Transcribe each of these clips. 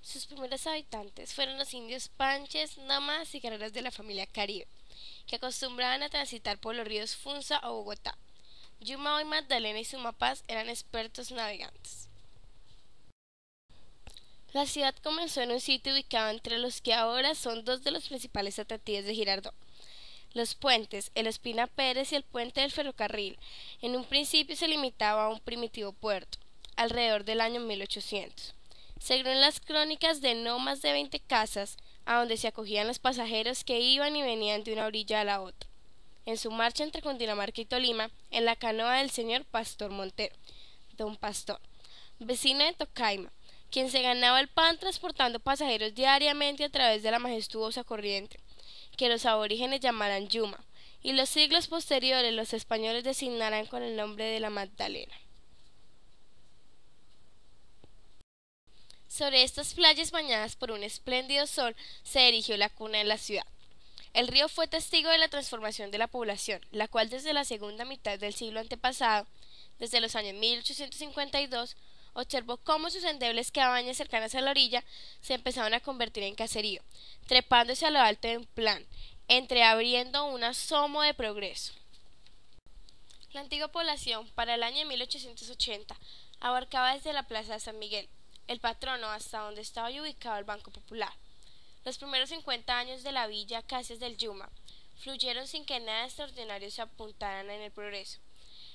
Sus primeros habitantes fueron los indios panches, nómadas y guerreros de la familia Caribe, que acostumbraban a transitar por los ríos Funza o Bogotá. Yuma y Magdalena y Sumapaz eran expertos navegantes. La ciudad comenzó en un sitio ubicado entre los que ahora son dos de los principales atractivos de Girardot: los puentes, el Ospina Pérez y el puente del ferrocarril. En un principio se limitaba a un primitivo puerto, alrededor del año 1800. Según las crónicas, de no más de 20 casas, a donde se acogían los pasajeros que iban y venían de una orilla a la otra. En su marcha entre Cundinamarca y Tolima, en la canoa del señor Pastor Montero, don Pastor, vecino de Tocaima, quien se ganaba el pan transportando pasajeros diariamente a través de la majestuosa corriente, que los aborígenes llamaran Yuma, y los siglos posteriores los españoles designaran con el nombre de la Magdalena. Sobre estas playas bañadas por un espléndido sol se erigió la cuna de la ciudad. El río fue testigo de la transformación de la población, la cual desde la segunda mitad del siglo antepasado, desde los años 1852, observó cómo sus endebles cabañas cercanas a la orilla se empezaron a convertir en caserío, trepándose a lo alto de un plan, entreabriendo un asomo de progreso. La antigua población, para el año 1880, abarcaba desde la plaza de San Miguel, el patrono, hasta donde estaba hoy ubicado el Banco Popular. Los primeros 50 años de la villa Casas del Yuma fluyeron sin que nada extraordinario se apuntara en el progreso.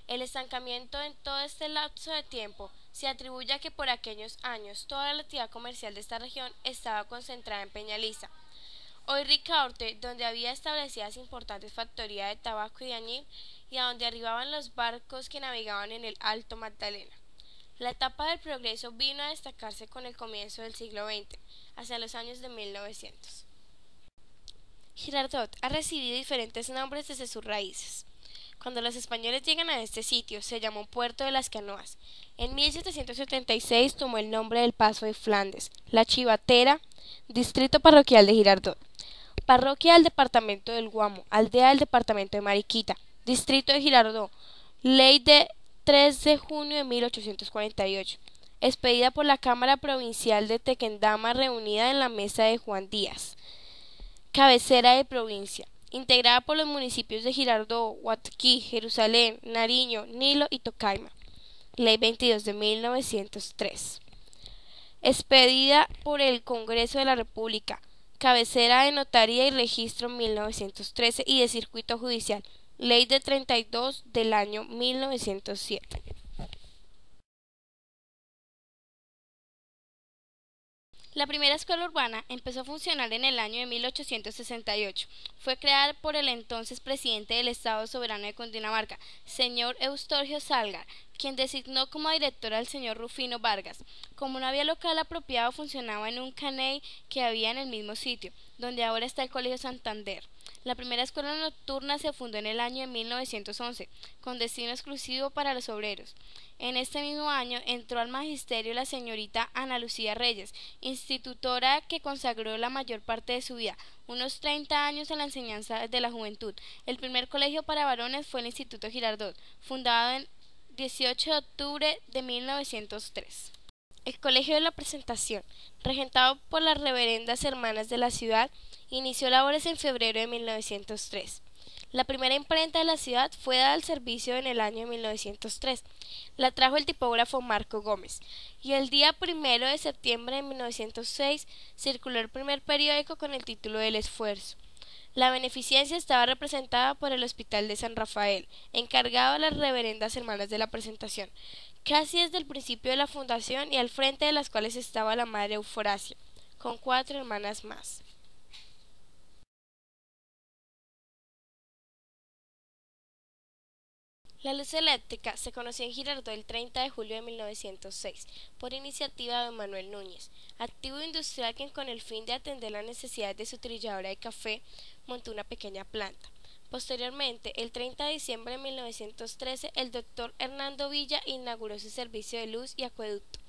El estancamiento en todo este lapso de tiempo se atribuye a que por aquellos años toda la actividad comercial de esta región estaba concentrada en Peñaliza, hoy Ricaurte, donde había establecidas importantes factorías de tabaco y de añil, y a donde arribaban los barcos que navegaban en el Alto Magdalena. La etapa del progreso vino a destacarse con el comienzo del siglo XX, hacia los años de 1900. Girardot ha recibido diferentes nombres desde sus raíces. Cuando los españoles llegan a este sitio, se llamó Puerto de las Canoas. En 1776 tomó el nombre del Paso de Flandes, La Chivatera, distrito parroquial de Girardot, parroquia del departamento del Guamo, aldea del departamento de Mariquita, distrito de Girardot, ley de 3 de junio de 1848, expedida por la Cámara Provincial de Tequendama reunida en la mesa de Juan Díaz, cabecera de provincia, integrada por los municipios de Girardot, Guataquí, Jerusalén, Nariño, Nilo y Tocaima. Ley 22 de 1903. Expedida por el Congreso de la República, cabecera de Notaría y Registro 1913 y de Circuito Judicial. Ley de 32 del año 1907. La primera escuela urbana empezó a funcionar en el año de 1868. Fue creada por el entonces presidente del Estado Soberano de Cundinamarca, señor Eustorgio Salgar, quien designó como director al señor Rufino Vargas. Como no había local apropiado, funcionaba en un caney que había en el mismo sitio, donde ahora está el Colegio Santander. La primera escuela nocturna se fundó en el año de 1911, con destino exclusivo para los obreros. En este mismo año entró al magisterio la señorita Ana Lucía Reyes, institutora que consagró la mayor parte de su vida, unos 30 años, a la enseñanza de la juventud. El primer colegio para varones fue el Instituto Girardot, fundado en 18 de octubre de 1903. El Colegio de la Presentación, regentado por las reverendas hermanas de la ciudad, inició labores en febrero de 1903. La primera imprenta de la ciudad fue dada al servicio en el año 1903. La trajo el tipógrafo Marco Gómez, y el día 1 de septiembre de 1906 circuló el primer periódico con el título del Esfuerzo. La beneficencia estaba representada por el Hospital de San Rafael, encargado a las reverendas hermanas de la Presentación, casi desde el principio de la fundación, y al frente de las cuales estaba la madre Eufrasia, con 4 hermanas más. La luz eléctrica se conoció en Girardot el 30 de julio de 1906, por iniciativa de Manuel Núñez, activo industrial que, con el fin de atender las necesidades de su trilladora de café, montó una pequeña planta. Posteriormente, el 30 de diciembre de 1913, el doctor Hernando Villa inauguró su servicio de luz y acueducto,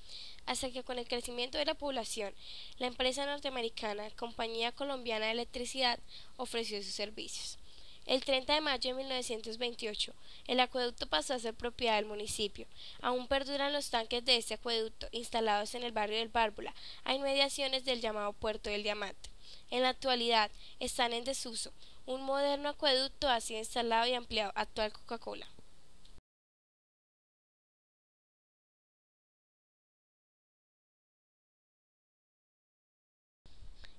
hasta que, con el crecimiento de la población, la empresa norteamericana Compañía Colombiana de Electricidad ofreció sus servicios. El 30 de mayo de 1928, el acueducto pasó a ser propiedad del municipio. Aún perduran los tanques de este acueducto instalados en el barrio del Bárbula, a inmediaciones del llamado Puerto del Diamante. En la actualidad están en desuso. Un moderno acueducto ha sido instalado y ampliado, actual Coca-Cola.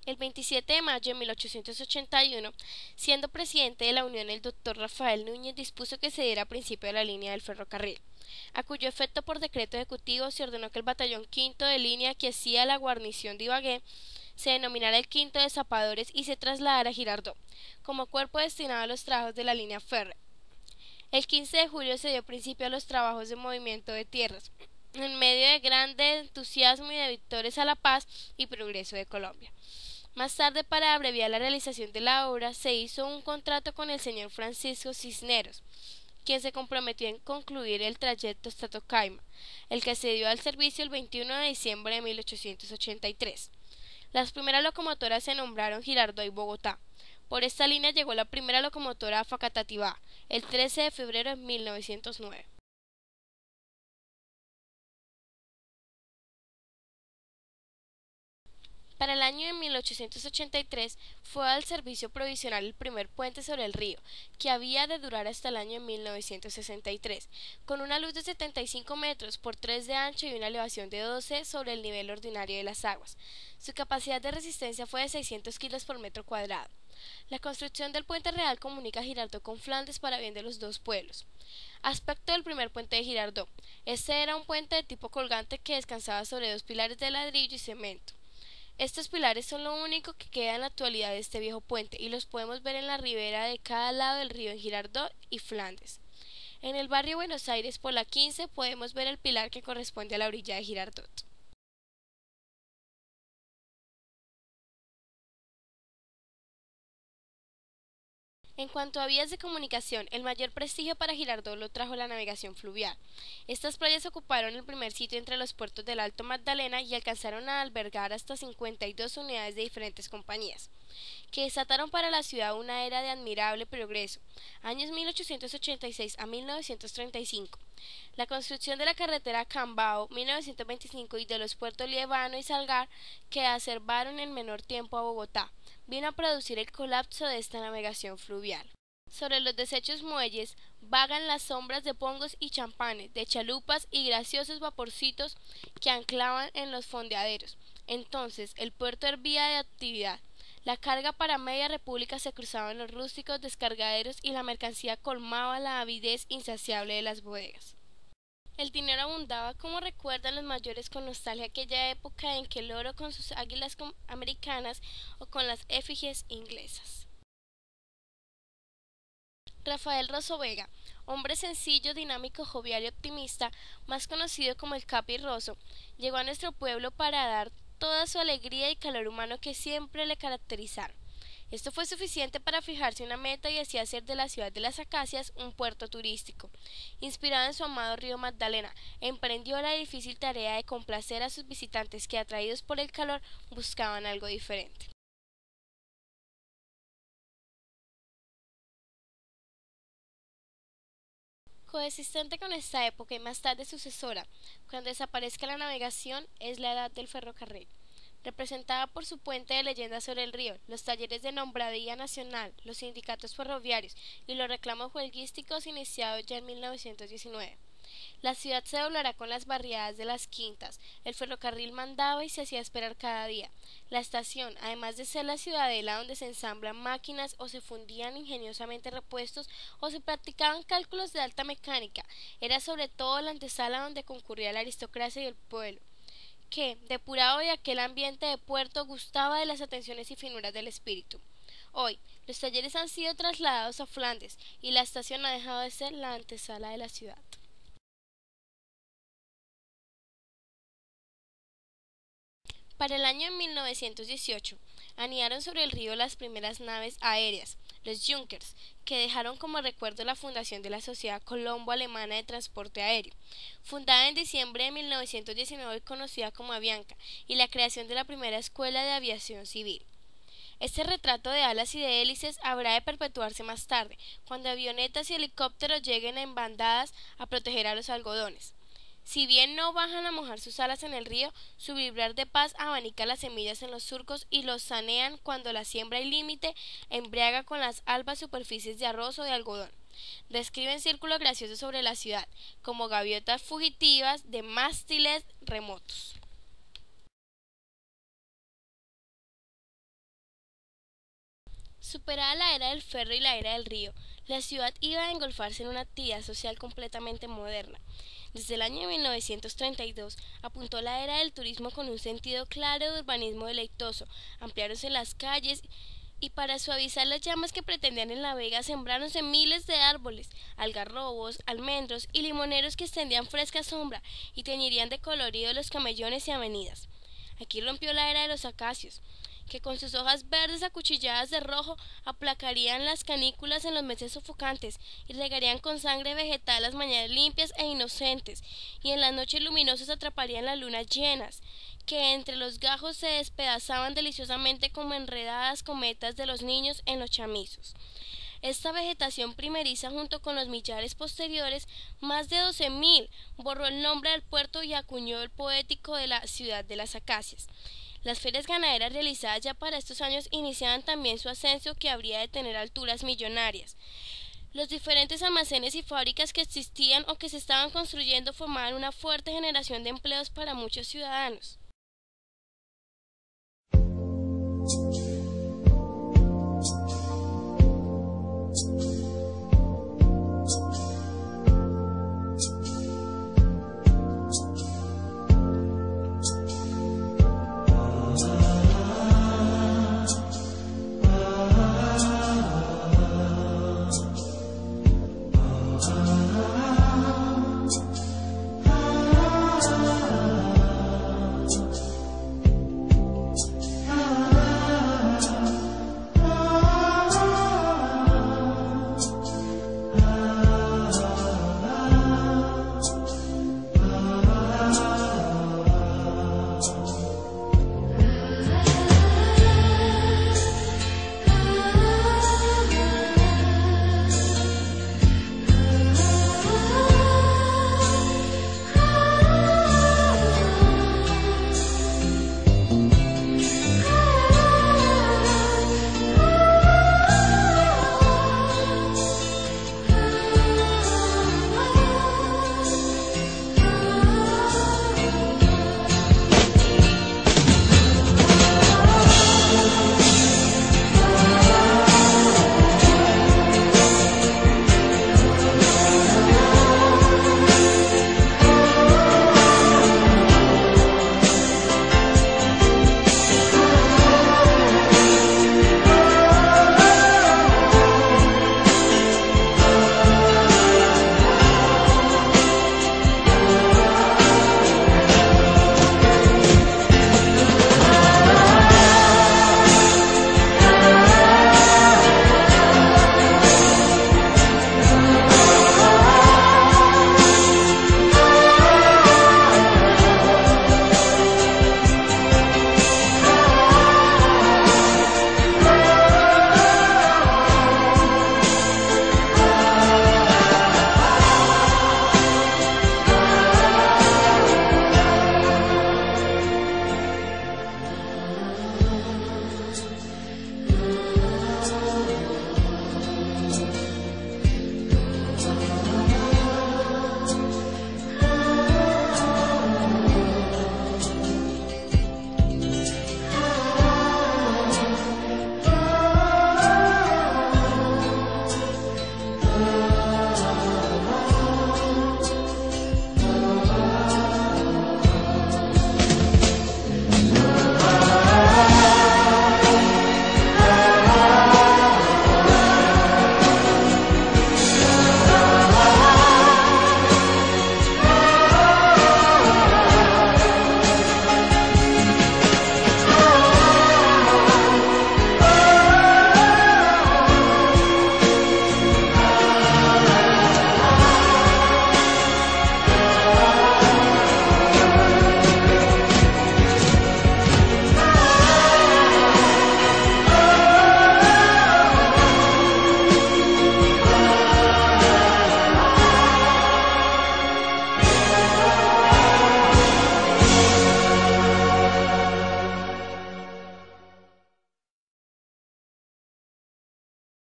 El 27 de mayo de 1881, siendo presidente de la Unión, el doctor Rafael Núñez dispuso que se diera principio a la línea del ferrocarril, a cuyo efecto por decreto ejecutivo se ordenó que el batallón quinto de línea que hacía la guarnición de Ibagué se denominara el quinto de zapadores y se trasladara a Girardot, como cuerpo destinado a los trabajos de la línea férrea. El 15 de julio se dio principio a los trabajos de movimiento de tierras, en medio de grande entusiasmo y de victorias a la paz y progreso de Colombia. Más tarde, para abreviar la realización de la obra, se hizo un contrato con el señor Francisco Cisneros, quien se comprometió en concluir el trayecto hasta Tocaima, el que se dio al servicio el 21 de diciembre de 1883. Las primeras locomotoras se nombraron Girardot y Bogotá. Por esta línea llegó la primera locomotora a Facatativá, el 13 de febrero de 1909. Para el año de 1883 fue al servicio provisional el primer puente sobre el río, que había de durar hasta el año de 1963, con una luz de 75 metros por 3 de ancho y una elevación de 12 sobre el nivel ordinario de las aguas. Su capacidad de resistencia fue de 600 kilos por metro cuadrado. La construcción del puente real comunica Girardot con Flandes para bien de los dos pueblos. Aspecto del primer puente de Girardot. Este era un puente de tipo colgante que descansaba sobre dos pilares de ladrillo y cemento. Estos pilares son lo único que queda en la actualidad de este viejo puente y los podemos ver en la ribera de cada lado del río en Girardot y Flandes. En el barrio Buenos Aires por la 15 podemos ver el pilar que corresponde a la orilla de Girardot. En cuanto a vías de comunicación, el mayor prestigio para Girardot lo trajo la navegación fluvial. Estas playas ocuparon el primer sitio entre los puertos del Alto Magdalena y alcanzaron a albergar hasta 52 unidades de diferentes compañías, que desataron para la ciudad una era de admirable progreso, años 1886 a 1935. La construcción de la carretera Cambao, 1925, y de los puertos Liébano y Salgar, que acervaron en menor tiempo a Bogotá, vino a producir el colapso de esta navegación fluvial. Sobre los deshechos muelles vagan las sombras de pongos y champanes, de chalupas y graciosos vaporcitos que anclaban en los fondeaderos. Entonces el puerto hervía de actividad. La carga para media república se cruzaba en los rústicos descargaderos y la mercancía colmaba la avidez insaciable de las bodegas. El dinero abundaba, como recuerdan los mayores con nostalgia aquella época en que el oro con sus águilas americanas o con las efigies inglesas. Rafael Rosso Vega, hombre sencillo, dinámico, jovial y optimista, más conocido como el Capi Rosso, llegó a nuestro pueblo para dar toda su alegría y calor humano que siempre le caracterizaron. Esto fue suficiente para fijarse una meta y así hacer de la ciudad de las Acacias un puerto turístico. Inspirado en su amado río Magdalena, emprendió la difícil tarea de complacer a sus visitantes que, atraídos por el calor, buscaban algo diferente. Coexistente con esta época y más tarde sucesora, cuando desaparezca la navegación, es la edad del ferrocarril, representada por su puente de leyenda sobre el río, los talleres de nombradía nacional, los sindicatos ferroviarios y los reclamos huelguísticos iniciados ya en 1919. La ciudad se doblará con las barriadas de las quintas, el ferrocarril mandaba y se hacía esperar cada día. La estación, además de ser la ciudadela donde se ensamblan máquinas o se fundían ingeniosamente repuestos o se practicaban cálculos de alta mecánica, era sobre todo la antesala donde concurría la aristocracia y el pueblo, que, depurado de aquel ambiente de puerto, gustaba de las atenciones y finuras del espíritu. Hoy, los talleres han sido trasladados a Flandes y la estación ha dejado de ser la antesala de la ciudad. Para el año 1918, anidaron sobre el río las primeras naves aéreas, los Junkers, que dejaron como recuerdo la fundación de la Sociedad Colombo-Alemana de Transporte Aéreo, fundada en diciembre de 1919 y conocida como Avianca, y la creación de la primera escuela de aviación civil. Este retrato de alas y de hélices habrá de perpetuarse más tarde, cuando avionetas y helicópteros lleguen en bandadas a proteger a los algodones. Si bien no bajan a mojar sus alas en el río, su vibrar de paz abanica las semillas en los surcos y los sanean cuando la siembra y límite embriaga con las albas superficies de arroz o de algodón. Describen círculos graciosos sobre la ciudad, como gaviotas fugitivas de mástiles remotos. Superada la era del ferro y la era del río, la ciudad iba a engolfarse en una actividad social completamente moderna. Desde el año 1932 apuntó la era del turismo con un sentido claro de urbanismo deleitoso, ampliáronse las calles y para suavizar las llamas que pretendían en la vega sembráronse miles de árboles, algarrobos, almendros y limoneros que extendían fresca sombra y teñirían de colorido los camellones y avenidas. Aquí rompió la era de los acacios, que con sus hojas verdes acuchilladas de rojo aplacarían las canículas en los meses sofocantes y regarían con sangre vegetal las mañanas limpias e inocentes, y en las noches luminosas atraparían las lunas llenas, que entre los gajos se despedazaban deliciosamente como enredadas cometas de los niños en los chamizos. Esta vegetación primeriza junto con los millares posteriores, más de 12.000, borró el nombre del puerto y acuñó el poético de la ciudad de las acacias. Las ferias ganaderas realizadas ya para estos años iniciaban también su ascenso, que habría de tener alturas millonarias. Los diferentes almacenes y fábricas que existían o que se estaban construyendo formaban una fuerte generación de empleos para muchos ciudadanos.